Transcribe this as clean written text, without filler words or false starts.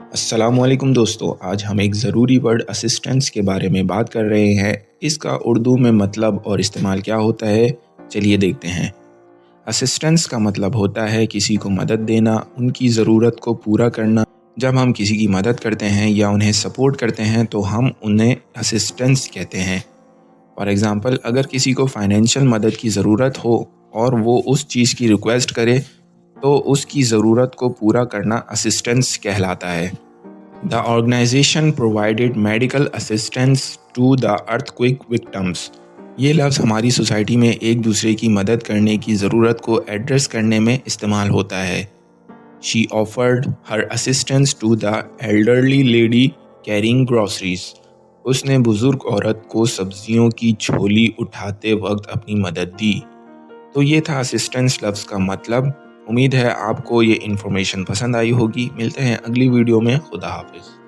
السلام علیکم دوستو، آج ہم ایک ضروری ورڈ اسسٹنس کے بارے میں بات کر رہے ہیں۔ اس کا اردو میں مطلب اور استعمال کیا ہوتا ہے، چلیے دیکھتے ہیں۔ اسسٹنس کا مطلب ہوتا ہے کسی کو مدد دینا، ان کی ضرورت کو پورا کرنا۔ جب ہم کسی کی مدد کرتے ہیں یا انہیں سپورٹ کرتے ہیں تو ہم انہیں اسسٹنس کہتے ہیں۔ فار ایگزامپل، اگر کسی کو فائنینشیل مدد کی ضرورت ہو اور وہ اس چیز کی ریکویسٹ کرے تو اس کی ضرورت کو پورا کرنا اسسٹنس کہلاتا ہے۔ The organization provided medical assistance to the earthquake victims۔ یہ لفظ ہماری سوسائٹی میں ایک دوسرے کی مدد کرنے کی ضرورت کو ایڈریس کرنے میں استعمال ہوتا ہے۔ She offered her assistance to the elderly lady carrying groceries۔ اس نے بزرگ عورت کو سبزیوں کی جھولی اٹھاتے وقت اپنی مدد دی۔ تو یہ تھا اسسٹنس لفظ کا مطلب۔ امید ہے آپ کو یہ انفارمیشن پسند آئی ہوگی۔ ملتے ہیں اگلی ویڈیو میں۔ خدا حافظ۔